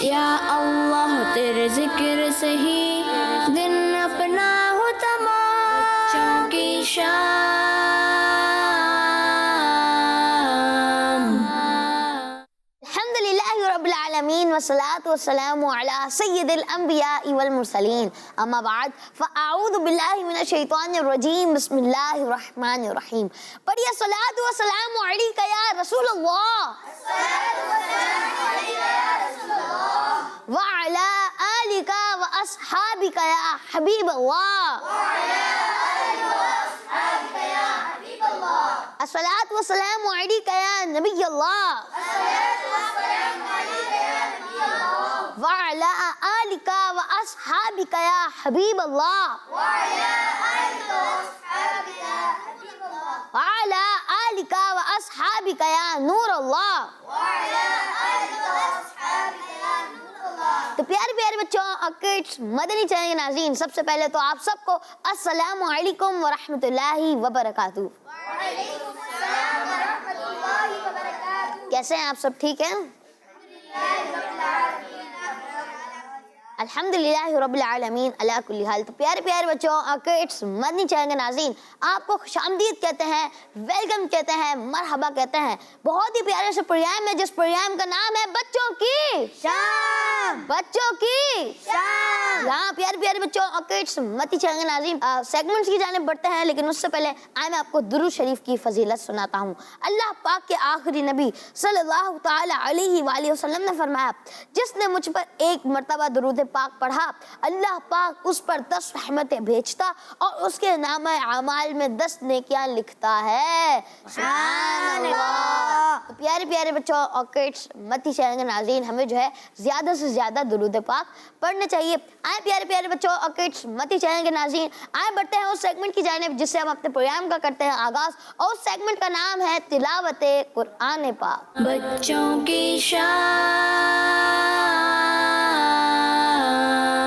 یا اللہ تیرے ذکر سے ہی دن اپنا ہو تمام، بچوں کی شام۔ الحمدللہ رب العالمین والصلاة والسلام علی سید الانبیاء والمرسلین، اما بعد فاعوذ باللہ من الشیطان الرجیم، بسم اللہ الرحمن الرحیم۔ پڑھیے الصلاۃ والسلام علیک یا رسول اللہ، وعلی آلک واصحابک یا حبیب اللہ، الصلاۃ والسلام علیک یا نبی اللہ، وعلی آلک واصحابک یا حبیب اللہ، وعلی آلک واصحابک یا نور اللہ۔ تو پیارے پیارے بچوں اور کڈس، مدنی چینل کے ناظرین، سب سے پہلے تو آپ سب کو السلام علیکم ورحمۃ اللہ وبرکاتہ۔ کیسے ہیں آپ سب؟ ٹھیک ہیں؟ الحمدللہ رب العالمین علی کل حال۔ تو پیارے پیارے بچوں اور کڈس، مدنی چینل کے ناظرین، آپ کو خوش آمدید کہتے ہیں، ویلکم کہتے ہیں، مرحبا کہتے ہیں۔ بہت ہی پیارے سے پروگرام ہے، جس پروگرام کا نام ہے بچوں کی شام، بچوں کی شام۔ یہاں پیارے پیارے بچوں اور کڈس، مدنی چینل کے ناظرین، سیگمنٹس کی جانب بڑھتے ہیں، لیکن اس سے پہلے میں آپ کو درود شریف کی فضیلت سناتا ہوں۔ اللہ پاک کے آخری نبی صلی اللہ تعالی علیہ وآلہ وسلم نے فرمایا، جس نے مجھ پر ایک مرتبہ درود پاک پڑھا، اللہ پاک اس پر 10 رحمتیں بھیجتا اور اس کے نامہ اعمال میں 10 نیکیاں لکھتا ہے۔ سبحان اللہ۔ تو پیارے پیارے بچوں اور کڈس، مدنی چینل کے ناظرین، ہمیں جو ہے زیادہ سے زیادہ درود پاک پڑھنے چاہیے۔ آئے پیارے پیارے بچوں اور کڈس، مدنی چینل کے ناظرین، آئے بڑھتے ہیں اس سیگمنٹ کی جانب جس سے ہم اپنے پروگرام کا کرتے ہیں آغاز، اور اس سیگمنٹ کا نام ہے تلاوت قرآن پاک۔ بچوں کی شام۔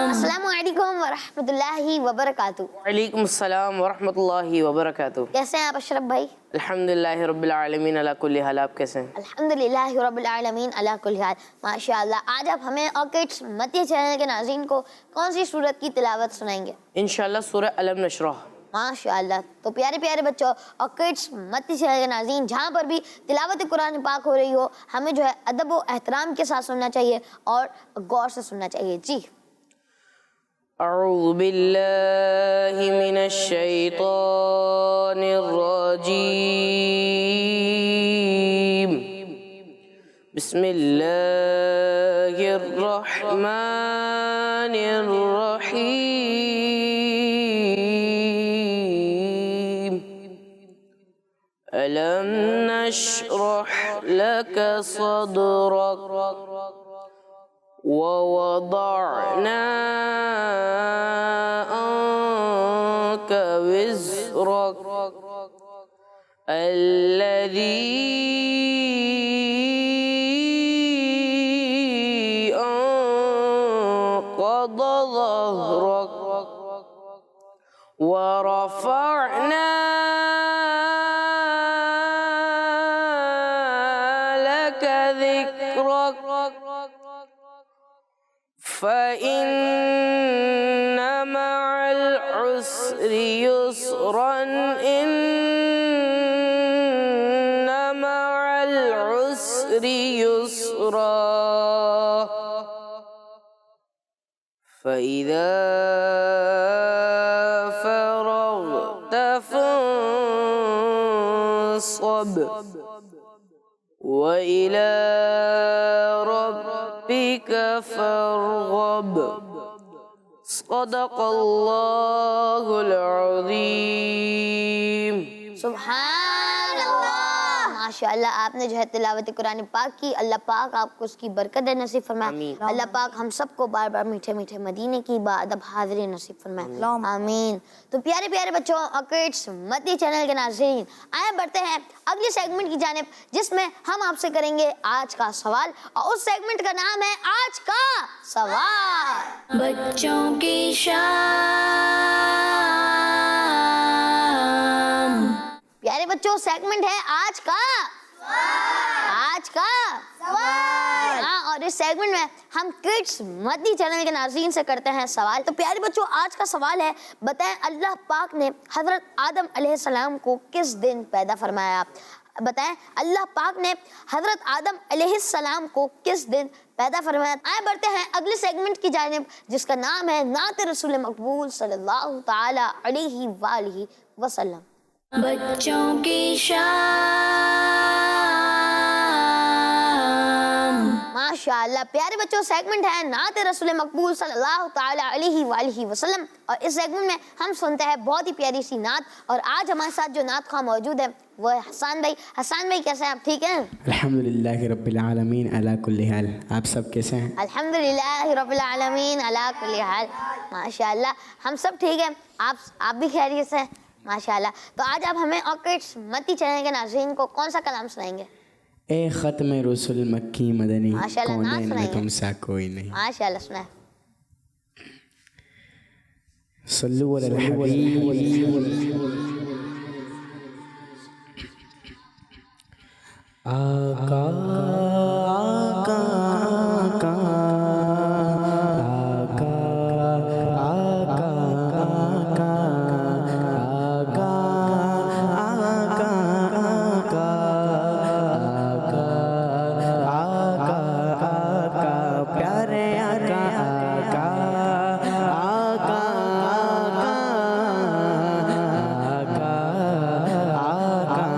السلام علیکم ورحمۃ اللہ وبرکاتہ۔ وعلیکم السلام ورحمۃ اللہ وبرکاتہ۔ کیسے ہیں آپ اشرف بھائی؟ الحمدللہ رب العالمین علی کل حال۔ آپ کیسے ہیں؟ الحمدللہ رب العالمین علی کل حال، ماشاء اللہ۔ آج آپ ہمیں اور کڈس مدنی چینل کے ناظرین کو کون سی سورت کی تلاوت سنائیں گے؟ انشاءاللہ سورہ الم نشرح۔ ماشاء اللہ۔ تو پیارے پیارے بچوں اور کڈس، مدنی چینل کے ناظرین، جہاں پر بھی تلاوت قرآن پاک ہو رہی ہو، ہمیں جو ہے ادب و احترام کے ساتھ سننا چاہیے اور غور سے سننا چاہیے۔ جی۔ اعوذ باللہ من الشیطان الرجیم، بسم اللہ الرحمن الرحیم، ألم نشرح لك صدرك ووضعنا عنك وزرك الذي أنقض ظهرك ورفعنا لك ذكرك فإن مع العسر يسرا، إن مع العسر يسرا، فإذا فرغت فانصب وإلى ربك فارغب، صدق اللہ العظیم۔ سبحان اللہ۔ ماشاء اللہ، آپ نے جو ہے تلاوت قرآن پاک کی، اللہ پاک آپ کو اس کی برکت نصیب فرمائے۔ آمین۔ اللہ پاک ہم سب کو بار بار میٹھے میٹھے مدینے کی باادب حاضری نصیب فرمائے۔ آمین۔ تو پیارے پیارے بچوں اور کڈس، مدنی چینل کے ناظرین، آئے بڑھتے ہیں اگلی سیگمنٹ کی جانب جس میں ہم آپ سے کریں گے آج کا سوال، اور اس سیگمنٹ کا نام ہے آج کا سوال۔ بچوں کی شام۔ پیارے بچوں، سیگمنٹ ہے آج کا سوال۔ آج کا سوال۔ ہاں، اور اس سیگمنٹ میں ہم کڈس مدنی چینل کے ناظرین سے کرتے ہیں سوال. تو پیارے بچوں آج کا سوال ہے, بتائیں اللہ پاک نے حضرت آدم علیہ السلام کو کس دن پیدا فرمایا؟ بتائیں اللہ پاک نے حضرت آدم علیہ السلام کو کس دن پیدا فرمایا؟ آئے بڑھتے ہیں اگلے سیگمنٹ کی جانب جس کا نام ہے نعت رسول مقبول صلی اللہ تعالی علیہ وآلہ وسلم. بچوں کی شام. ماشاءاللہ پیارے بچوں, سیگمنٹ ہے نعت رسول مقبول صلی اللہ تعالی علیہ وآلہ وسلم, اور اس سیگمنٹ میں ہم سنتے ہیں بہت ہی پیاری سی نعت. اور آج ہمارے ساتھ جو نعت خواہ موجود ہے وہ ہے حسان بھائی. حسان بھائی کیسے ہیں آپ, ٹھیک ہیں؟ الحمدللہ رب العالمین علی کل حال. آپ سب کیسے ہیں؟ الحمدللہ رب العالمین علی کل حال. ماشاءاللہ ہم سب ٹھیک ہیں, آپ بھی خیریت سے ہیں ماشاءاللہ. تو آج آپ ہمیں اور کڈس مدنی چینل کے ناظرین کو کون سا کلام سنائیں گے؟ اے ختم رسول مکی مدنی ماشاءاللہ نعت کونین میں سنائیں گے. تم سا کوئی نہیں. ماشاءاللہ سنائیں. صلو علی الحبیب. آقا آقا آقا آقا آقا آقا آقا آقا آقا آقا پیارے آقا آقا آقا آقا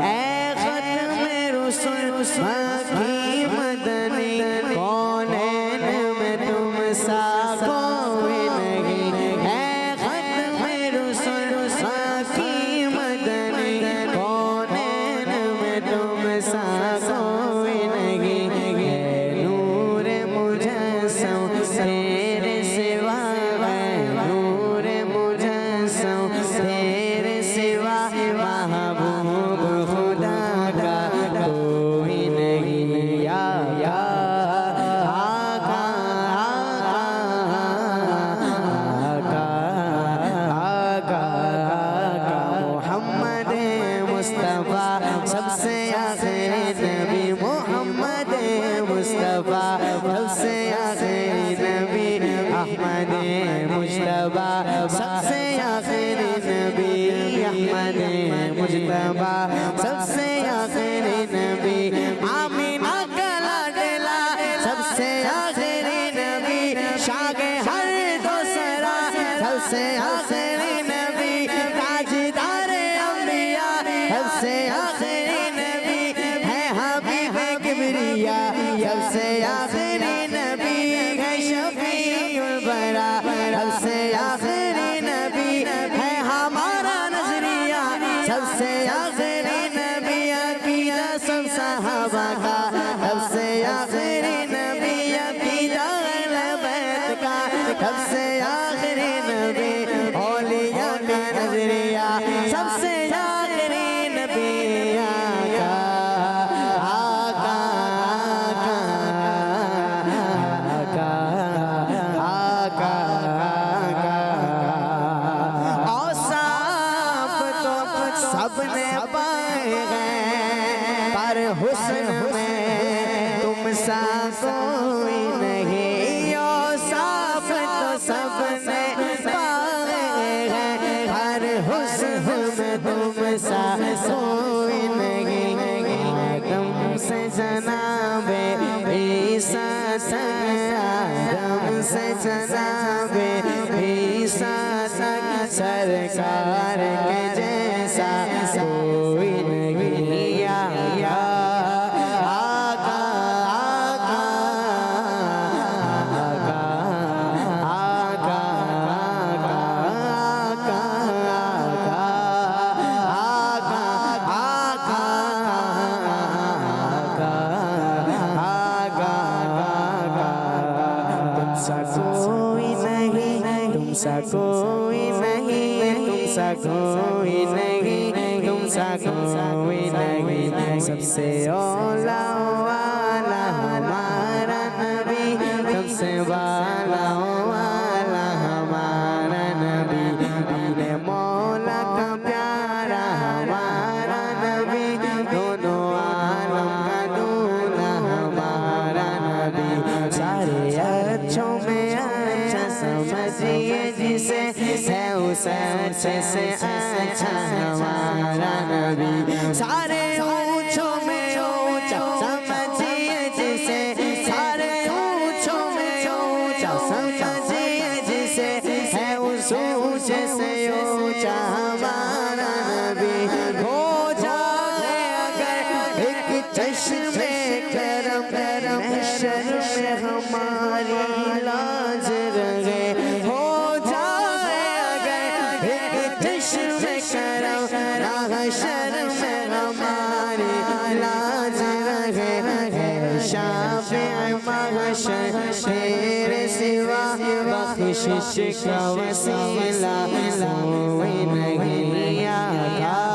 اے ختم رسول مکی مدنی کونین میں تم سا کوئی نہیں. اے ختم رسول مکی مدنی کونین میں تم سا کوئی نہیں. اے نور مجسم تیرے سوا ہے, نور مجسم تیرے سوا محبوب خدا کا کوئی نہیں. یا آقا آقا آقا آقا محمد مصطفیٰ سب سے آخری نبی. محمد مصطفیٰ سب سے آخری نبی. احمد مجتبیٰ سب سے آخری نبی. احمد مجتبیٰ سب سے آخری نبی. آمینہ کا لاڈلا سب سے آخری نبی. شاہ ہر دوسرا سب سے آخری نبی. تاجدار انبیاء سب سے آخری نبی. ہے حبیب کبریا سب سے آخری نبی. ہے شفیع البرا سب سے آخری نبی. ہے ہمارا نظریہ سب سے آخری نبی. عقیدہ سب صحابہ کا سب سے آخری نبی. عقیدہ اہل بیت کا سب سے آخری نبی. اولیاء کا نظریہ سب سے آخری نبی. آقا آقا آقا آقا آقا. اوصاف تو سب نے پائے ہیں پر حسن میں تم سا کوئی نہیں. اوصاف تو سب نے پائے ہیں پر حسن میں تم سا کوئی نہیں. آدم سے جناب عیسیٰ تک, آدم سے جناب عیسیٰ تک سرکار کے جیسا کوئی نہیں. یا آقا آقا آقا آقا آقا آقا آقا آقا. تم سا کوئی نہیں, تم سا کوئی نہیں, تم سا کوئی نہیں, تم سا کوئی نہیں. سب سے اولا والا ہمارا نبی, سب سے والا والا ہمارا نبی. اپنے مولا کا پیارا ہمارا نبی. دونوں عالم کا دور سے اچھا ہمارا نبی سارے اونچوں میں اونچا سمجھیے جسے سارے اونچوں میں اونچا سمجھیے جسے ہے اس اونچے سے اونچا ہمارا نبی ہو جائے اگر ایک چشم کرم محشر میں ہماری لاج رہے ہو جائے اگر ایک چشم کرم محشر میں ہماری لاج رہے شافع محشر تیرے سوا بخشش کا وسیلہ کوئی نہیں آقا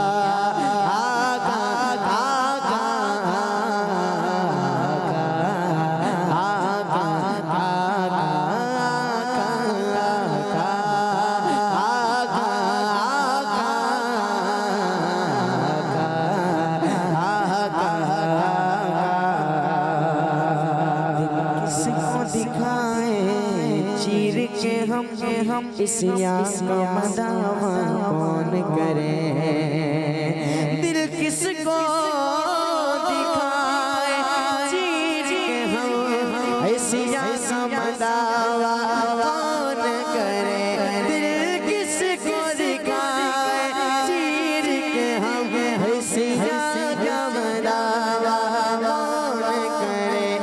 ہم اس یاس کا مداوع کون کریں دل کس کو دکھائے چیر کے ہم اس یاس کا مداوع کون کریں دل کس کو دکھائے چیر کے ہم اس یاس کا مداوع کون کریں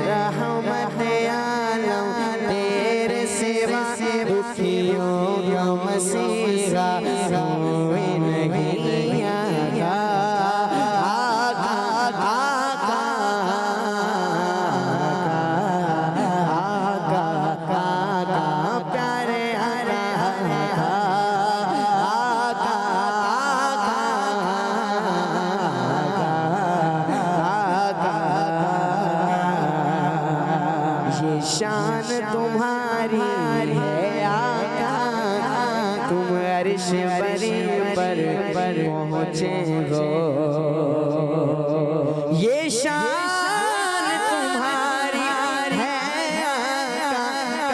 رحمت عالم تیرے سوا دکھیوں کا مسیحا کوئی نہیں آقا آقا آقا آقا آقا پیارے آقا آقا یہ شان تمہاری ہے آقا تم عرش بری پر پہنچے ہو یہ شان تمہاری ہے آقا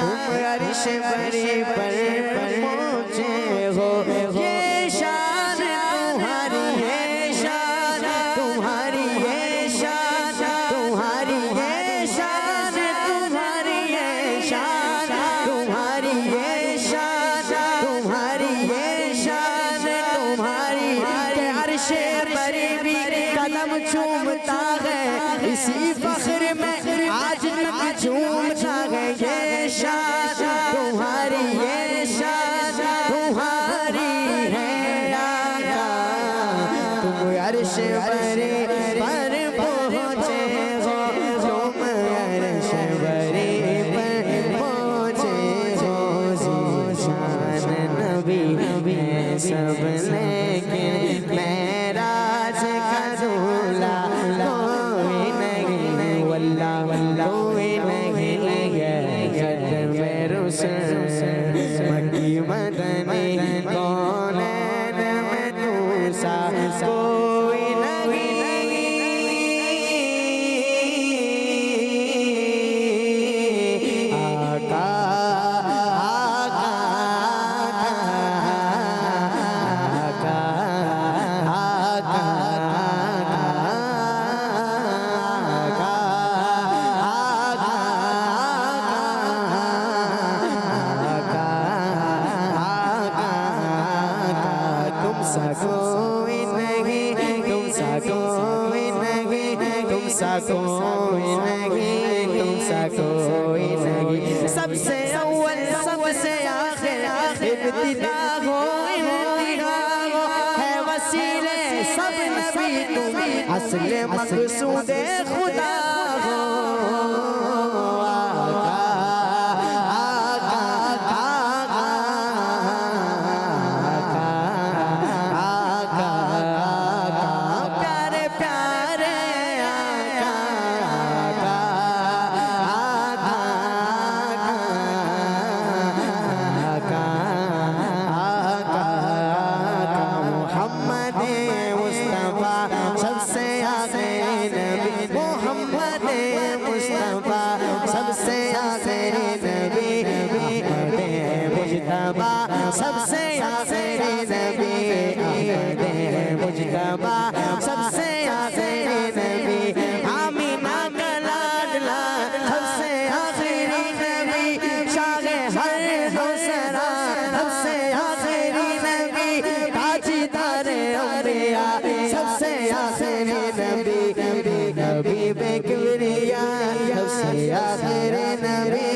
تم عرش بری پر پہنچے ہو یہ شان تمہاری ہے شان تمہاری ہے شان تمہاری ہے شان تمہاری ہے شان تمہاری ہے شان تمہاری ہے شان تمہاری کہ عرش بری بھی قدم چومتا ہے اسی فخر میں آج تک جھومتا ہے یہ شان تمہاری ہے شان تمہاری ہے آقا تم عرش بری پر پہنچے ہو تم عرش بری پر پہنچے ہو شان نبی میں سب لیکن معراج کا دولہ کوئی نہیں واللہ کوئی نہیں قدم رسول مکی مدنی کونین میں تو سا کوئی نہیں آقا آقا آقا تم سا کوئی نہیں تم سا کوئی نہیں تم سا کوئی نہیں تم سا کوئی نہیں سب سے اول سب سے آخر ابتدا ہو انتہا ہو ہے وسیلے سب نبی تم اصل مقصود خدا ہو سب سے آخری نبی احمد مجتبی سب سے آخری نبی آمینہ کا لاڈلا سب سے آخری نبی شاہ ہر دوسرا سب سے آخری نبی تاجدار انبیاء سب سے آخری نبی نبی بے کبریا سب سے آخری نبی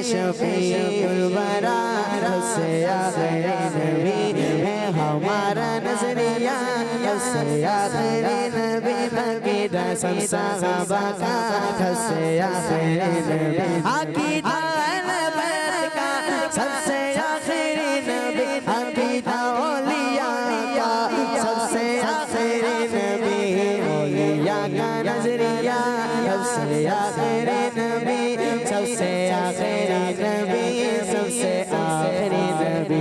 شفیع الورا سب سے آخری نبی ہے ہمارا نظریہ سب سے آخری نبی عقیدہ سب صحابہ کا سب سے آخری نبی عقیدہ اہل بیت کا سب سے آخری نبی عقیدہ اولیاء کا سب سے آخری نبی اولیاء کا نظریہ سب سے آخری نبی سب سے آخری نبی سب سے آخری نبی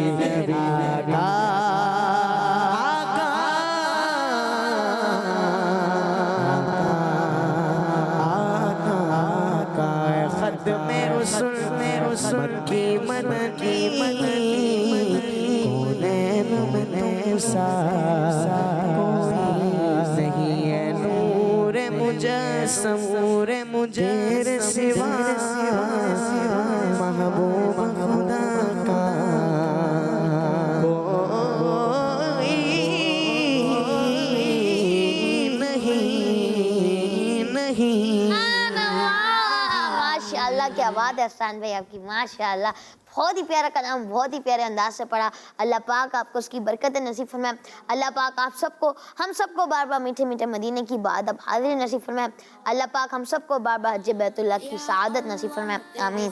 آقا ختم رسل مکی کونین میں نہیں ہے نور مجسم تیرے سوا محبوب خدا کا کوئی نہیں ماشاءاللہ کیا بات ہے احسان بھائی آپ کی ماشاءاللہ بہت ہی پیارا کلام بہت ہی پیارے انداز سے پڑھا اللہ پاک آپ کو اس کی برکت نصیب فرمائے اللہ پاک آپ سب کو ہم سب کو بار بار میٹھے میٹھے مدینے کی بادب حاضری نصیب فرمائے اللہ پاک ہم سب کو بار بار حج بیت اللہ کی سعادت نصیب فرمائے آمین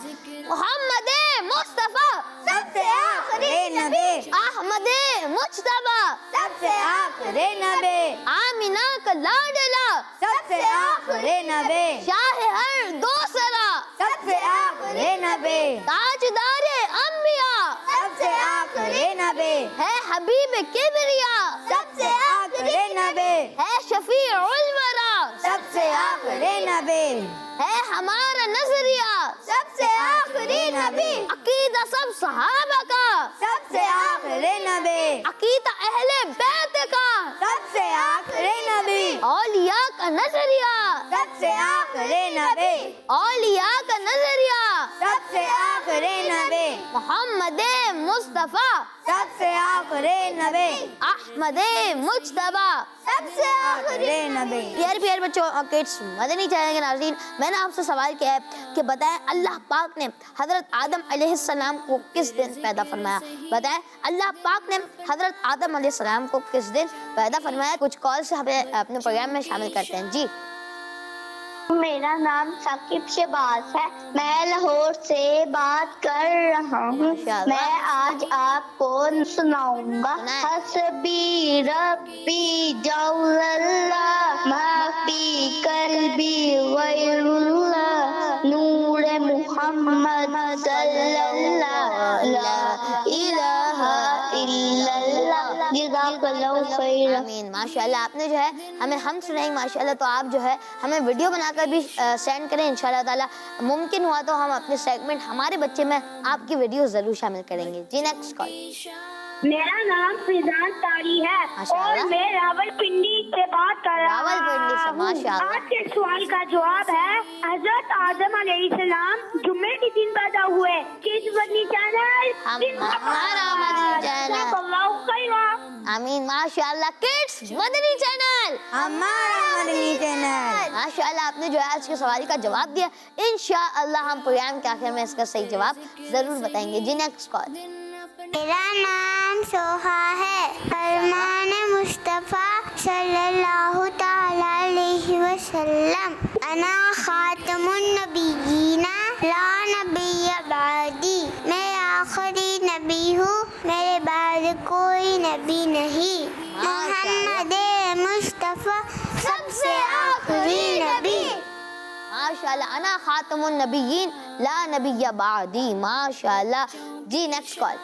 محمد مصطفیٰ سب سے آخری نبی احمد مجتبی سب سے آخری نبی آمینہ کا لاڈلا سب سے آخری نبی شاہ ہر دوسرا سب سے آخری نبی تاجدار انبیاء سب سے آخری نبی ہے حبیب کبریا سب سے آخری نبی ہے شفیع الورا سب سے آخری نبی ہے ہمارا نظریہ سب سے آخری نبی عقیدہ سب صحابہ کا سب سے آخری نبی عقیدہ اہل بیت کا سب سے آخری نبی اولیاء کا نظریہ سب سے آخری نبی اولیاء کا نظریہ سب سے آخری نبی محمد مصطفیٰ سب سے آخری نبی احمد مجتبی سب سے آخری نبی پیارے پیارے بچوں کڈس مدنی چینل کے ناظرین میں نے آپ سے سوال کیا ہے کہ بتائیں اللہ پاک نے حضرت آدم علیہ السلام کو کس دن پیدا فرمایا بتائیں اللہ پاک نے حضرت آدم علیہ السلام کو کس دن پیدا فرمایا کچھ کال سے ہمیں اپنے پروگرام میں شامل کرتے ہیں جی میرا نام ثاقب شہباز ہے میں لاہور سے بات کر رہا ہوں میں آج آپ کو سناؤں گا حسبی ربی جل اللہ ما فی قلبی غیر اللہ نور محمد صلی اللہ لا الہ الا اللہ جزاک اللہ خیر آمین ماشاءاللہ آپ نے جو ہے ہمیں ہم سنائیں ماشاءاللہ تو آپ جو ہے ہمیں ویڈیو بنا کر بھی سینڈ کریں انشاءاللہ تعالی ممکن ہوا تو ہم اپنے سیگمنٹ ہمارے بچے میں آپ کی ویڈیو ضرور شامل کریں گے جی نیکسٹ کال میرا نام فیضان تاری ہے اور میں راول پنڈی سے بات کر رہا راولپنڈی سے، ہوں ماشاءاللہ۔ آج کے سوال کا جواب ہے حضرت آدم علیہ السلام جمعے کے دن پیدا ہوئے کس مدنی چینل ہمارا مدنی چینل اللہ خیر آمین ماشاءاللہ کڈس مدنی چینل ہمارا مدنی چینل ماشاءاللہ آپ نے جو ہے آج کے سوال کا جواب دیا انشاءاللہ ہم پروگرام کے آخر میں اس کا صحیح جواب ضرور بتائیں گے جی نیکسٹ کال میرا نام سوہا ہے فرمان مصطفیٰ صلی اللہ تعالی علیہ وسلم انا خاتم النبیین لا نبی بعدی میں آخری نبی ہوں میرے بعد کوئی نبی نہیں محمد مصطفیٰ سب سے آخری نبی ماشاءاللہ انا خاتم النبیین لا نبی بعدی ماشاءاللہ جی نیکسٹ کال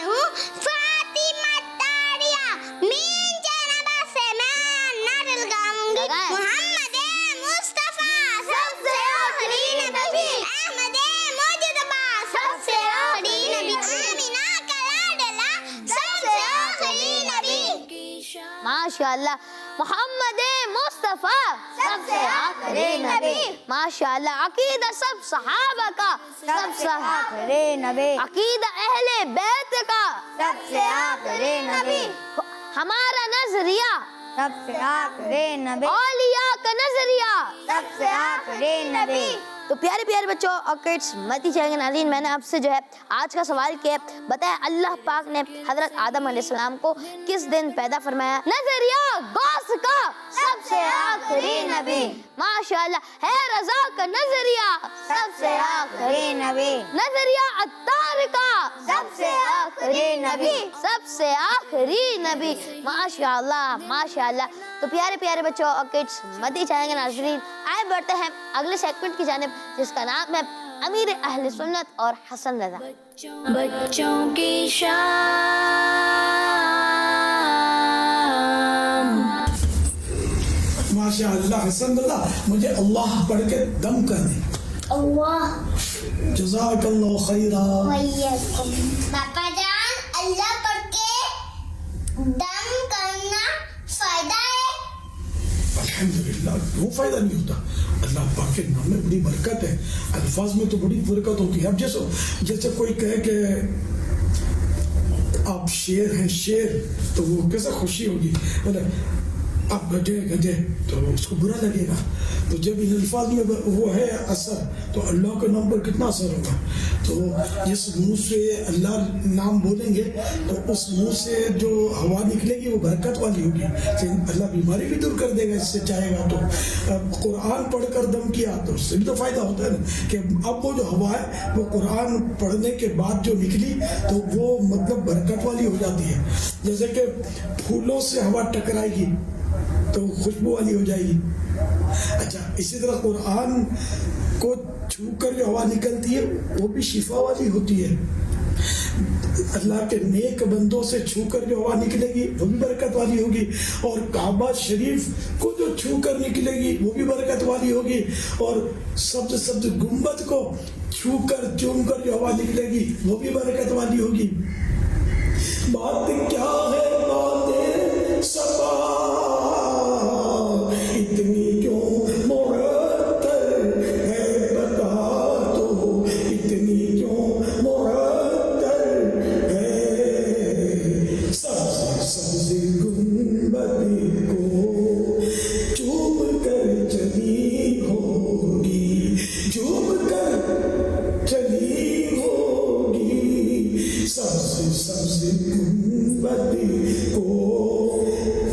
فاطمہ تاریہ مین جنبہ سے میں نعرہ لگاؤں گی محمد مصطفیٰ سب سے آخری نبی احمد مجتبی سب سے آخری نبی آمینہ کا ماشاءاللہ. محمد مصطفیٰ سب سے آخری نبی. ماشاءاللہ. عقیدہ سب صحابہ کا سب سے آخری نبی. عقیدہ اہل بیت کا سب سے آخری نبی. ہمارا نظریہ سب سے آخری نبی. اولیاء کا نظریہ سب سے آخری نبی. تو پیارے پیارے بچوں اور کڈس مدنی چینل کے ناظرین، میں نے آپ سے جو ہے آج کا سوال کیا، بتایا اللہ پاک نے حضرت آدم علیہ السلام کو کس دن پیدا فرمایا؟ نظریہ غوث کا سب سے آخری نبی. ماشاءاللہ. ہے رضا کا نظریہ سب سے آخری نبی. نظریہ عطار کا سب سے آخری نبی. سب سے آخری نبی. ماشاءاللہ ماشاءاللہ. تو پیارے پیارے بچوں اور کڈس مدنی چینل کے ناظرین، آئے بڑھتے ہیں اگلے سیگمنٹ کی جانب، جس کا نام ہے امیر اہل سنت اور حسن رضا. بچوں کی شام. ماشاء اللہ. حسن رضا، مجھے اللہ پڑھ کے دم کر دیں. اللہ جزاک اللہ خیرا. باپا جان، اللہ پڑھ کے دم کرنا فائدہ ہے؟ الحمدللہ. وہ فائدہ نہیں ہوتا. اللہ پاک کے نام میں بڑی برکت ہے. الفاظ میں تو بڑی برکت ہوتی ہے. اب جیسے کوئی کہے کہ آپ شیر ہیں، شیر، تو وہ کیسے خوشی ہوگی. آپ گدھے تو اس کو برا لگے گا. تو جب ان الفاظ میں وہ ہے اثر، تو اللہ کے نام پر کتنا اثر ہوگا. تو جس منہ سے اللہ نام بولیں گے تو اس منہ سے جو ہوا نکلے گی وہ برکت والی ہوگی. اللہ بیماری بھی دور کر دے گا اس سے چاہے گا. تو قرآن پڑھ کر دم کیا تو اس سے بھی تو فائدہ ہوتا ہے نا، کہ اب وہ جو ہوا ہے وہ قرآن پڑھنے کے بعد جو نکلی تو وہ مطلب برکت والی ہو جاتی ہے. جیسے کہ پھولوں سے ہوا ٹکرائے گی تو خوشبو والی ہو جائے گی. اچھا، اسی طرح قرآن کو چھو کر جو ہوا نکلتی ہے وہ بھی شفا والی ہوتی ہے. اللہ کے نیک بندوں سے چھو کر جو ہوا نکلے گی وہ بھی برکت والی ہوگی. اور کعبہ شریف کو جو چھو کر نکلے گی وہ بھی برکت والی ہوگی. اور سبز سبز گنبد کو چھو کر چوم کر جو ہوا نکلے گی وہ بھی برکت والی ہوگی. بات کیا ہے باتیں صفا، اتنی کیوں مرتب ہے بتا تو، اتنی کیوں مرتب ہے. سبز سبز گنبد کو چوم کر چلی ہوگی، چوم کر چلی ہوگی. سبز سبز گنبد کو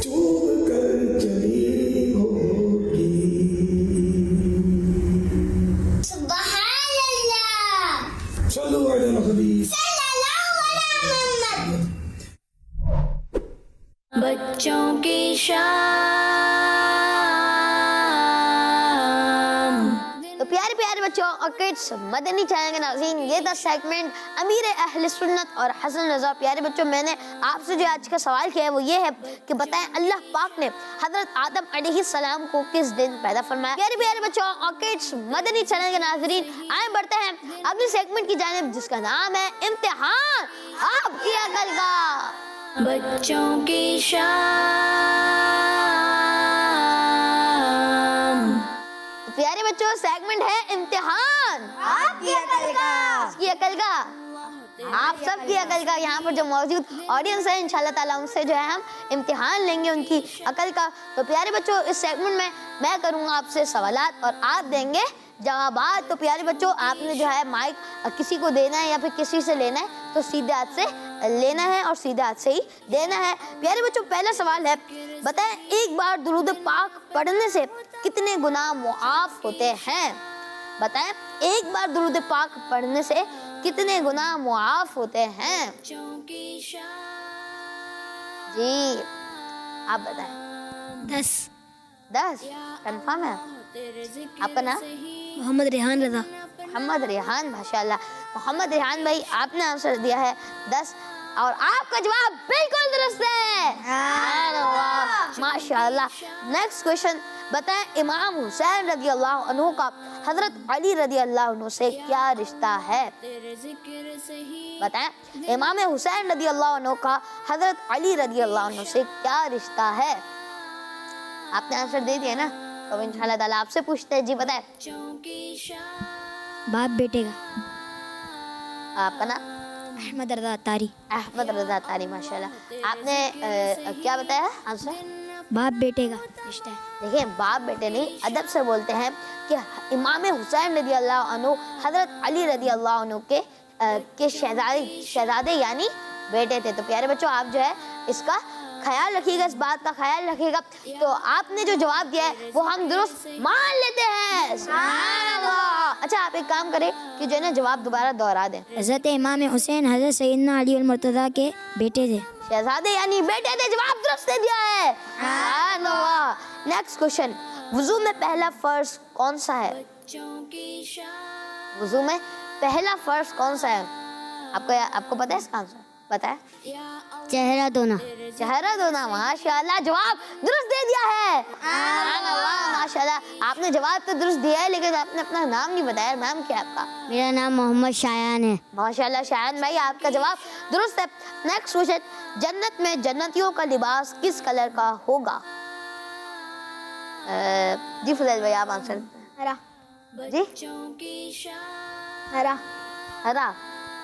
چوم کر چلی ہوگی. سبحان اللہ. صلو علی الحبیب. صلی اللہ علیہ محمد. بچوں کی شام. تو پیارے پیارے بچوں اور کڈس مدنی چینل کے ناظرین، یہ تھا سیگمنٹ امیر اہل سنت اور حسن رضا. پیارے بچوں، میں نے آپ سے جو آج کا سوال کیا ہے وہ یہ ہے کہ بتائیں اللہ پاک نے حضرت آدم علیہ السلام کو کس دن پیدا فرمایا؟ پیارے پیارے بچوں اور کڈس مدنی چینل کے ناظرین، آئے بڑھتے ہیں اگلی سیگمنٹ کی جانب، جس کا نام ہے امتحان آپ کی عقل کا. بچوں کی شام. پیارے بچوں، سیگمنٹ ہے امتحان آپ کی عقل کا. کی عقل کا. آپ سب کی عقل کا. یہاں پر جو موجود آڈینس ہے انشاءاللہ تعالیٰ ان سے جو ہے ہم امتحان لیں گے ان کی عقل کا. تو پیارے بچوں، اس سیگمنٹ میں کروں گا آپ سے سوالات اور آپ دیں گے جوابات. تو پیارے بچوں، آپ نے جو ہے مائک کسی کو دینا ہے یا پھر کسی سے لینا ہے تو سیدھے ہاتھ سے لینا ہے اور سیدھے ہاتھ سے ہی دینا ہے. پیارے بچوں، پہلا سوال ہے، بتائیں ایک بار درود پاک پڑھنے سے کتنے گناہ معاف ہوتے ہیں؟ بتائیں ایک بار درود پاک پڑھنے سے کتنے گناہ معاف ہوتے ہیں؟ جی آپ بتائیں. 10 کنفرم ہے آپ کا نام؟ محمد ریحان رضا. محمد ریحان. ماشاءاللہ محمد ریحان بھائی، آپ نے آنسر دیا ہے 10 اور آپ کا جواب بالکل درست ہے. ماشاءاللہ. نیکسٹ کوشچن، بتائیں امام حسین رضی اللہ عنہ کا حضرت علی رضی اللہ عنہ سے کیا رشتہ ہے؟ بتائیں امام حسین رضی اللہ عنہ کا حضرت علی رضی اللہ عنہ سے کیا رشتہ ہے؟ آپ نے آنسر دے دیا نا, تو انشاءاللہ تعالیٰ آپ سے پوچھتے ہیں. جی بتائیں باپ بیٹے کا. آپ کا نام؟ احمد رضا اتاری. احمد رضا تاری, ماشاءاللہ. آپ نے کیا بتایا آنسر؟ باپ بیٹے کا رشتہ ہے. دیکھیں باپ بیٹے نہیں, ادب سے بولتے ہیں کہ امام حسین رضی اللہ عنہ حضرت علی رضی اللہ عنہ کے شہزادے یعنی بیٹے تھے. تو پیارے بچوں آپ جو ہے اس کا خیال رکھیے گا, اس بات کا خیال رکھیے گا. تو آپ نے جو جواب دیا ہے وہ ہم درست مان لیتے ہیں. سبحان اللہ. اچھا آپ ایک کام کریں کہ جو ہے نا جواب دوبارہ دوہرا دیں. حضرت امام حسین حضرت سیدنا علی المرتضیٰ کے بیٹے تھے. شہزادے یعنی بیٹے تھے, جواب درست دے دیا ہے. سبحان اللہ. نیکسٹ کوشچن, وضو میں پہلا فرض کون سا ہے؟ وضو میں پہلا فرض کون سا ہے؟ آپ کو پتہ ہے اس کا آنسر؟ بتائیں. چہرہ دھونا. چہرہ دھونا, ماشاءاللہ جواب درست دے دیا ہے. سبحان اللہ, ماشاءاللہ. آپ نے جواب تو درست دیا ہے لیکن آپ نے اپنا نام نہیں بتایا. نام کیا ہے آپ کا؟ میرا نام محمد شایان ہے. ماشاءاللہ شایان بھائی آپ کا جواب درست ہے. نیکسٹ کوشچن, جنت میں جنتیوں کا لباس کس کلر کا ہوگا؟ جی فضل بھائی آپ آنسر. ہرا. جی ہرا. ہرا.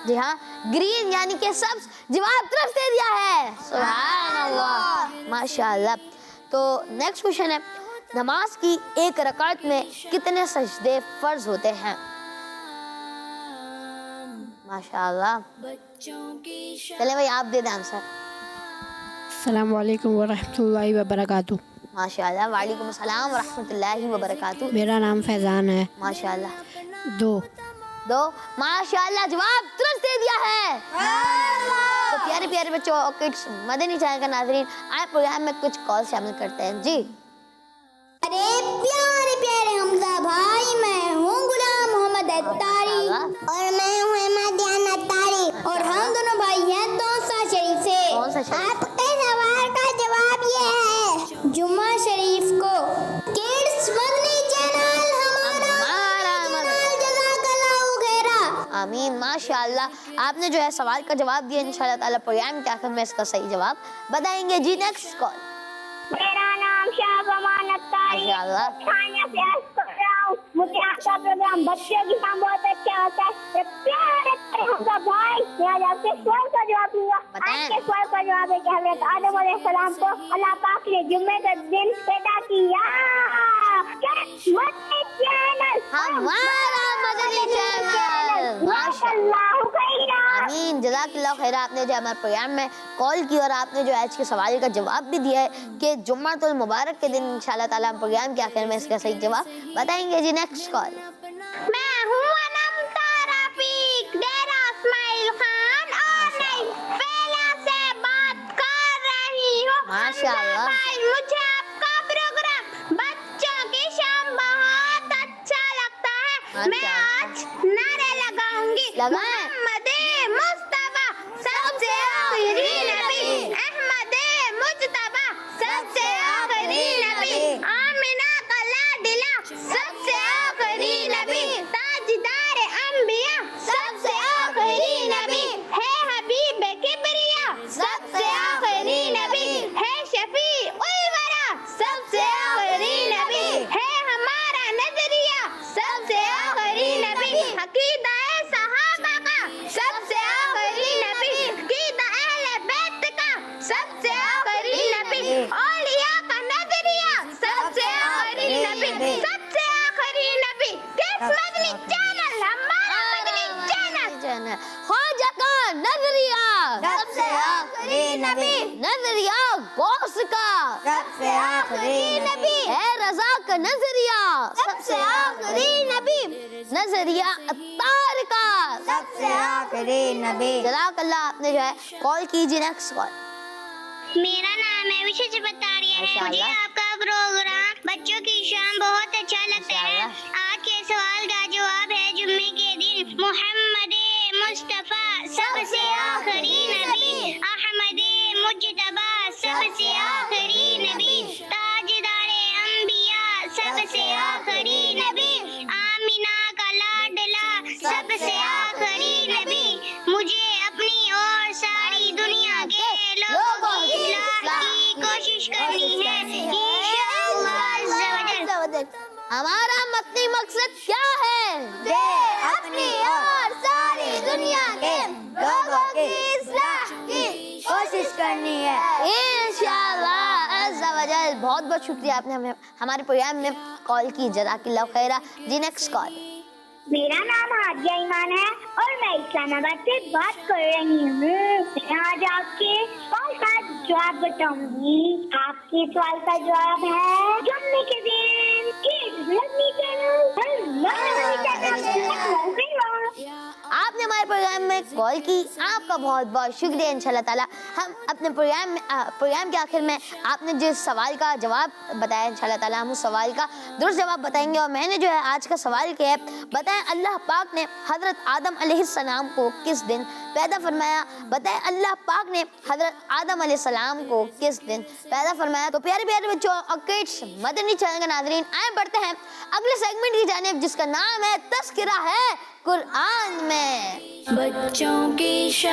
جی ہاں گرین یعنی کہ سبز, جواب درست دے دیا ہے. سبحان اللہ, ماشاءاللہ. تو نیکسٹ کوشچن ہے, نماز کی ایک رکعت میں کتنے سجدے فرض ہوتے ہیں؟ ماشاءاللہ. چلیں بھائی آپ دے دیں آنسر. السلام علیکم ورحمۃ اللہ وبرکاتہ. ماشاءاللہ. وعلیکم السلام ورحمۃ اللہ وبرکاتہ. میرا نام فیضان ہے. ماشاءاللہ. 2. ماشاءاللہ جواب درست دے دیا ہے. تو پیارے پیارے بچوں کڈس مدنی چینل کا ناظرین, آئے پروگرام میں کچھ کال شامل کرتے ہیں. جی ارے پیارے پیارے حمزہ بھائی, میں ہوں غلام محمد اتاری اور میں ہوں احمدیان اتاری, اور ہم دونوں بھائی ہیں دوسا شریف سے. آپ کے سوال کا جواب یہ ہے جمعہ شریف کو. کڈس مدنی چینل ہمارا جزاک اللہ خیرا. آمین. ماشاءاللہ آپ نے جو ہے سوال کا جواب دیا. انشاءاللہ تعالیٰ پروگرام کے آخر میں اس کا صحیح جواب بتائیں گے. جی نیکسٹ کال. میرا نام شاہ زمان اتاری ہے. کھانے سے عرض کر رہا ہوں, مجھے آپ کا پروگرام بچوں کی شام بہت اچھا ہوتا ہے. پیارے حمزہ بھائی, میں آج آپ کے سوال کا جواب دوں گا. آپ کے سوال کا جواب ہے کہ حضرت آدم علیہ السلام کو اللہ پاک نے جمعے کا دن پیدا کیا. مدنی چینل, ہمارا مدنی چینل. ماشاءاللہ خیرا. آمین. جزاک اللہ خیر. آپ نے جو ہمارے پروگرام میں کال کی اور آپ نے جو آج کے سوال کا جواب بھی دیا ہے کہ جمعۃ المبارک کے دن انشاءاللہ تعالیٰ ہم پروگرام کے آخر میں اس کا صحیح جواب بتائیں گے. جی نیکسٹ کال. میں ہوں انمتا رفیق ڈیرہ اسماعیل خان اور نئی فیلا سے بات کر رہی ہوں. ماشاءاللہ. مجھے آپ کا پروگرام بچوں کی شام بہت اچھا لگتا ہے. میں آج نعرے لگاؤں گی. محمد مصطفیٰ سب سے آخری نبی, احمد مجتبیٰ سب سے آخری نبی, آمینہ کا لاڈلا سب سے آخری نبی, تاجدار انبیاء سب سے آخری نبی, ہے حبیب کبریا سب سے آخری نبی, ہے شفیع الورا سب سے آخری نبی, ہے ہمارا نظریہ سب سے آخری نبی, عقیدہ صحابہ کا سب سے آخری نبی, عقیدہ اہل بیت کا سب سے آخری نبی, اولیاء کا نظریہ سب سے آخری نبی, سب سے آخری نبی. کس مدنی چینل؟ ہمارا مدنی چینل. خواجہ کا نظریہ سب سے آخری نبی. نظریہ غوث کا سب سے آخری نبی. ہے رضا کا نظریہ سب سے آخری نبی. نظریہ اتار کا سب سے آخری نبی. جزاک اللہ. آپ نے جو ہے کال کیجیے. Next call. میرا نام ہے وشش بطاریہ ہے. مجھے آپ کا پروگرام بچوں کی شام بہت اچھا لگتا ہے. آج کے سوال کا جواب ہے جمعے کے دن محمد مصطفیٰ سب سے آخری نبی, احمد مجتبیٰ سب سے آخری نبی, تاجدار انبیاء سب سے آخری نبی, آمینہ کا لاڈلا سب سے آخری نبی. مجھے اپنی اور ساری دنیا کے لوگوں کی اصلاح کی کوشش کرنی ہے. انشاءاللہ ہے انشاءاللہ عز و جل. بہت بہت شکریہ آپ نے ہمیں ہمارے پروگرام میں کال کی. جزاک اللہ خیرہ. جی نیکسٹ کال. میرا نام ہادیہ ایمان ہے اور میں اسلام آباد سے بات کر رہی ہوں. میں آج آپ کے سوال کا جواب بتاؤں گی. آپ کے سوال کا جواب ہے جمعے کے دن آپ نے ہمارے پروگرام میں کال کی, آپ کا بہت بہت شکریہ. انشاءاللہ تعالی ہم اپنے پروگرام کے آخر میں آپ نے جس سوال کا جواب بتایا, انشاءاللہ تعالی ہم اس سوال کا درست جواب بتائیں گے. اور میں نے جو ہے آج کا سوال کیا ہے, بتائیں اللہ پاک نے حضرت آدم علیہ السلام کو کس دن پیدا فرمایا؟ بتائیں اللہ پاک نے حضرت آدم علیہ السلام کو کس دن پیدا فرمایا؟ تو پیارے پیارے بچوں اور کڈس مدنی چینل کے ناظرین, آئیں بڑھتے ہیں اگلے سیگمنٹ کی جانب جس کا نام ہے تذکرہ ہے قرآن میں. بچوں کی شام.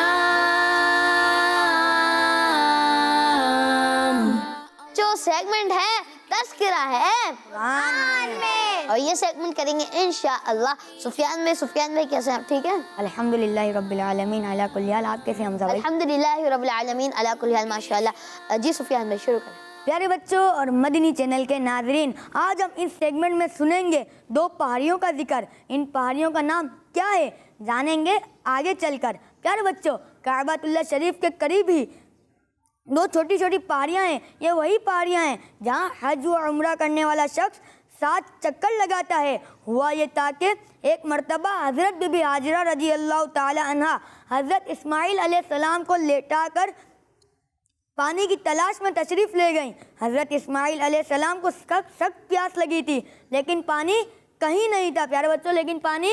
جو سیگمنٹ ہے تذکرہ ہے قرآن میں, اور یہ سیگمنٹ کریں گے انشاءاللہ سفیان بھائی کیسے ہیں؟ ٹھیک ہے الحمدللہ رب العالمین علی کل حال. آپ کیسے ہیں حمزہ بھائی؟ الحمدللہ رب العالمین علی کل حال ماشاءاللہ. جی سفیان بھائی شروع کریں. پیارے بچوں اور مدنی چینل کے ناظرین, آج ہم اس سیگمنٹ میں سنیں گے 2 پہاڑیوں کا ذکر. ان پہاڑیوں کا نام کیا ہے جانیں گے آگے چل کر. پیارے بچوں, کعبۃ اللہ شریف کے قریب ہی 2 چھوٹی چھوٹی پہاڑیاں ہیں. یہ وہی پہاڑیاں ہیں جہاں حج و عمرہ کرنے والا شخص 7 چکر لگاتا ہے. ہوا یہ تاکہ ایک مرتبہ حضرت بی بی ہاجرہ رضی اللہ تعالی عنہا حضرت اسماعیل علیہ السلام کو لیٹا کر پانی کی تلاش میں تشریف لے گئیں. حضرت اسماعیل علیہ السلام کو سخت پیاس لگی تھی, لیکن پانی کہیں نہیں تھا. پیارے بچوں, لیکن پانی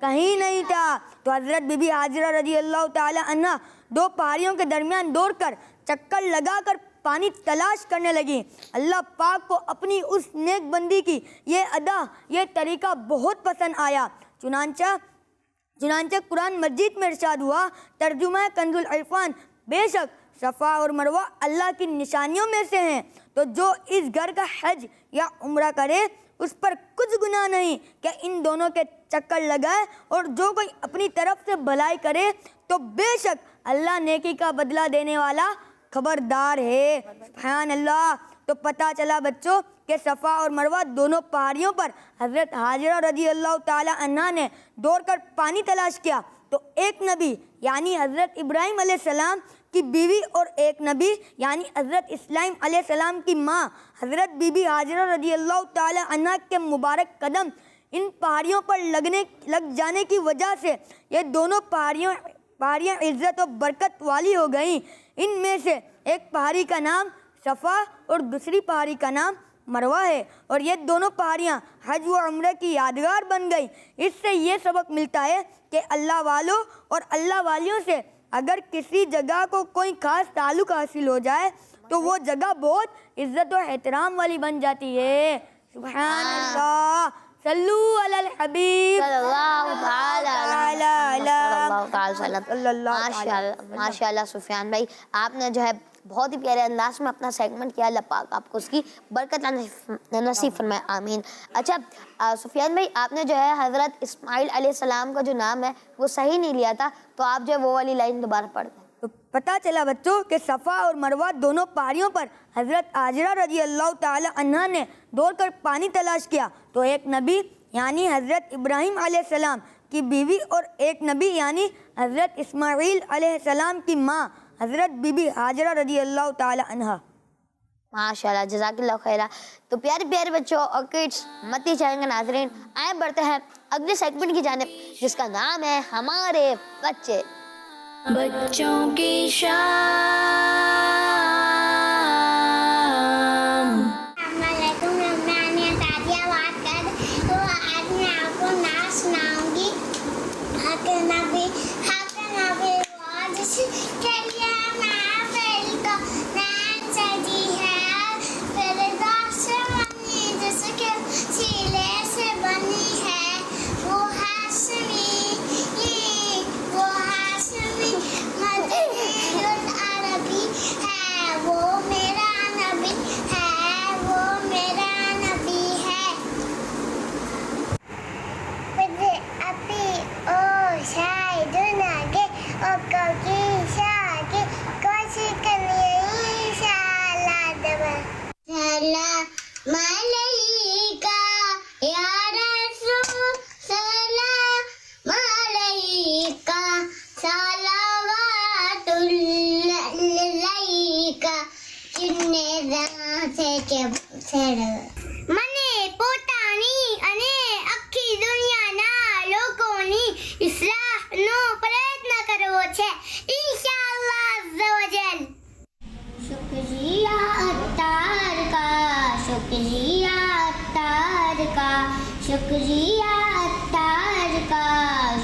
کہیں نہیں تھا. تو حضرت بی بی ہاجرہ رضی اللہ تعالی عنہا 2 پہاڑیوں کے درمیان دوڑ کر چکر لگا کر پانی تلاش کرنے لگی. اللہ پاک کو اپنی اس نیک بندی کی یہ ادا, یہ طریقہ بہت پسند آیا. چنانچہ قرآن مجید میں ارشاد ہوا, ترجمہ کنز العرفان, بے شک صفا اور مروہ اللہ کی نشانیوں میں سے ہیں, تو جو اس گھر کا حج یا عمرہ کرے اس پر کچھ گناہ نہیں کہ ان دونوں کے چکر لگائے, اور جو کوئی اپنی طرف سے بھلائی کرے تو بے شک اللہ نیکی کا بدلہ دینے والا خبردار ہے. سبحان اللہ. تو پتہ چلا بچوں کہ صفا اور مروہ دونوں پہاڑیوں پر حضرت ہاجرہ رضی اللہ تعالی عنہا نے دوڑ کر پانی تلاش کیا. تو ایک نبی یعنی حضرت ابراہیم علیہ السلام کی بیوی اور ایک نبی یعنی حضرت اسماعیل علیہ السلام کی ماں حضرت بی بی ہاجرہ رضی اللہ تعالی عنہا کے مبارک قدم ان پہاڑیوں پر لگ جانے کی وجہ سے یہ دونوں پہاڑیاں عزت و برکت والی ہو گئیں. ان میں سے ایک پہاڑی کا نام صفا اور دوسری پہاڑی کا نام مروہ ہے, اور یہ دونوں پہاڑیاں حج و عمرہ کی یادگار بن گئی. اس سے یہ سبق ملتا ہے کہ اللہ والوں اور اللہ والیوں سے اگر کسی جگہ کو کوئی خاص تعلق حاصل ہو جائے تو وہ جگہ بہت عزت و احترام والی بن جاتی ہے. سبحان اللہ. صلو علی الحبیب صلی اللہ تعالی. ماشاءاللہ سفیان بھائی, آپ نے جو ہے بہت ہی پیارے انداز میں اپنا سیگمنٹ کیا. اللہ پاک آپ کو اس کی برکت نصیب فرمائے, آمین. اچھا سفیان بھائی, آپ نے جو ہے حضرت اسماعیل علیہ السلام کا جو نام ہے وہ صحیح نہیں لیا تھا, تو آپ جو ہے وہ والی لائن دوبارہ پڑھ دیں. تو پتہ چلا بچوں کہ صفا اور مروہ دونوں پہاڑیوں پر حضرت ہاجرہ رضی اللہ تعالی عنہا نے دوڑ کر پانی تلاش کیا. تو ایک نبی یعنی حضرت ابراہیم علیہ السلام کی بیوی اور ایک نبی یعنی حضرت اسماعیل علیہ السلام کی ماں حضرت بی بی ہاجرہ رضی اللہ تعالی عنہا. ماشاءاللہ, جزاک اللہ خیرہ. تو پیارے پیارے بچوں اور کڈس مدنی چینل کے ناظرین, آئیں بڑھتے ہیں اگلے سیگمنٹ کی جانب جس کا نام ہے ہمارے بچے. بچوں کی شام. السلام علیکم, میں تادیہ بات کر. تو آج میں آپ کو نعت سناؤں گی. حق نبی واجس کلیہ محفل کو نعت سجی ہے. فردوس سے بنی جس کے سیلے سے بنی ہے. وہ ہاشمی مدنی العربی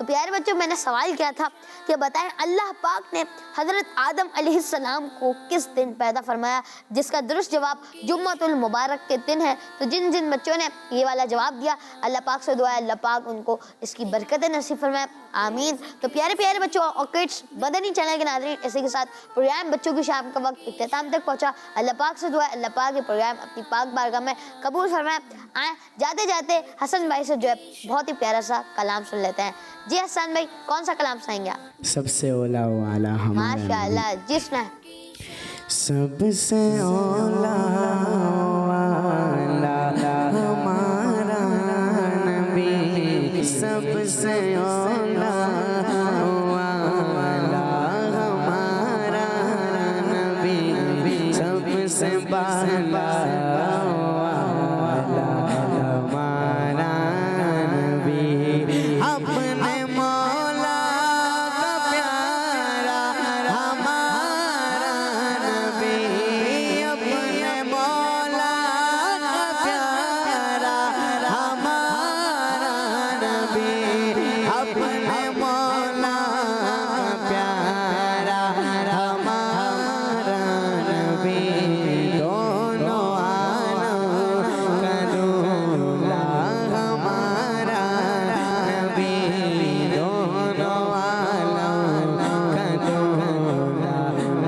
تو پیارے بچوں میں نے سوال کیا تھا کہ بتائیں اللہ پاک نے حضرت آدم علیہ السلام کو کس دن پیدا فرمایا، جس کا درست جواب جمعۃ المبارک کے دن ہے۔ تو جن جن بچوں نے یہ والا جواب دیا اللہ پاک سے دعا ہے اللہ پاک ان کو اس کی برکتیں نصیب فرمائے، آمین۔ تو پیارے پیارے بچوں اور کڈس مدنی چینل کے ناظرین، اسی کے ساتھ پروگرام بچوں کی شام کا وقت اختتام تک پہنچا۔ اللہ پاک سے دعا ہے اللہ پاک یہ پروگرام اپنی پاک بارگاہ میں قبول فرمائے۔ آئیں جاتے جاتے حسن بھائی سے جو ہے بہت ہی پیارا سا کلام سن لیتے ہیں۔ جی حسن بھائی کون سا کلام سنائیں گے آپ؟ سب سے اولا والا ہمارا ماشاء اللہ، جس نے سب سے اولا والا ہمارا نبی، سب سے اولا والا ہمارا نبی، سب سے بالا والا ہمارا نبی، اپنے مولا کا پیارا ہمارا نبی، اپنے مولا کا پیارا ہمارا نبی، اپنے مولا کا پیارا ہمارا نبی، دونوں عالم کا دولا ہمارا نبی، دونوں عالم کا دولا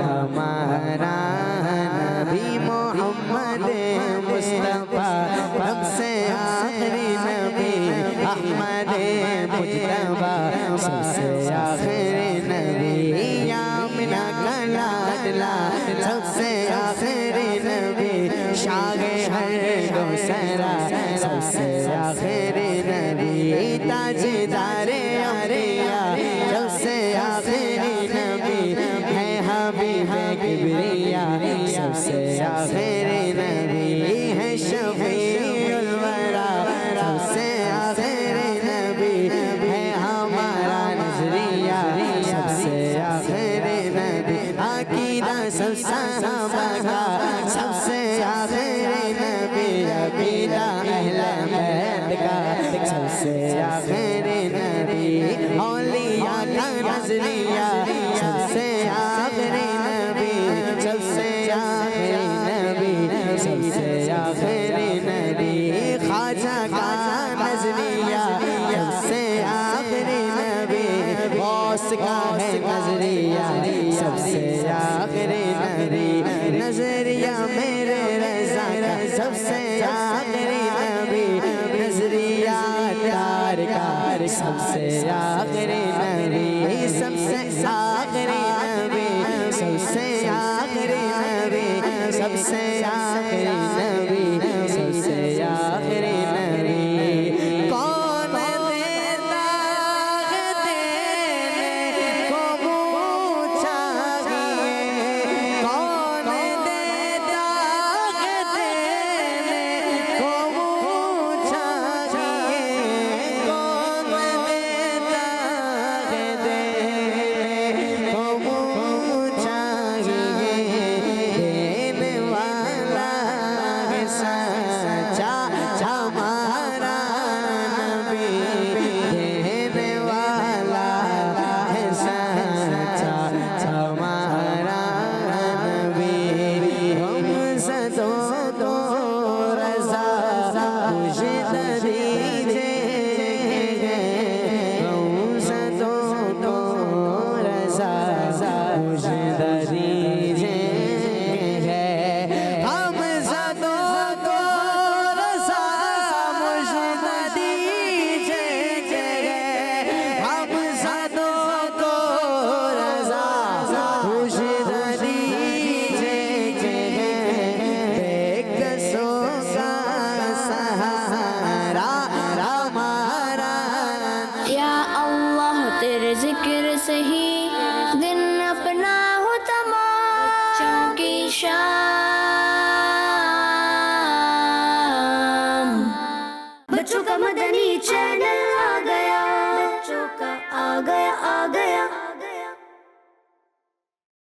ہمارا نبی، محمد مصطفیٰ ہم سے آخری نبی، احمد مجتبیٰ سب سے آخری نبی، آمنہ کا لاڈلا سب سے آخری نبی، شاہ ہر دو سرا سب سے آخری نبی، تاجدار انبیاء سب سے آخری نبی، ہے حبیب کبریا سب سے آخری نبی، ہے شفیع الورا سب سے آخری نبی، ہے ہمارا نظریہ سب سے آخری نبی، عقیدہ سب صحابہ کا سب سے آخری نبی، عقیدہ اہل بیت کا سب سے آخری نبی، اولیاء کا نظریہ سب سے آخری نبی، سب سے آخری نبی، سب سے آخری نبی، خواجہ کا نظریہ سب سے آخری نبی، غوث کا ہے نظریہ سب سے آخری نبی، نظریہ میرے رضا کا سب سے آخری نبی، نظریہ تار کا سب سے آخری نبی، سب سے آخری نبی، سب سے آخری نبی، سب سے آخری نبی، سب سے آخری نبی، کون دیتا ہے دینے کو منہ چاہیے، کون دیتا ہے دینے کو منہ چاہیے، کون دیتا ہے دینے کو منہ چاہیے، دینے والا ہے سچا ہمارا نبی، دینے والا ہے سچا ہمارا نبی، ہم صدوں کو رضا خوش دیجیے، ہم صدوں کو رضا خوش دیجیے، ہم صدوں کو رضا خوش دیجیے، ہم صدوں کو رضا خوش دیجیے، بے کسوں کا سہارا ہمارا یا اللہ تیرے ذکر سے ہی دن اپنا ہو تمام، بچوں کی شام، بچوں کا مدنی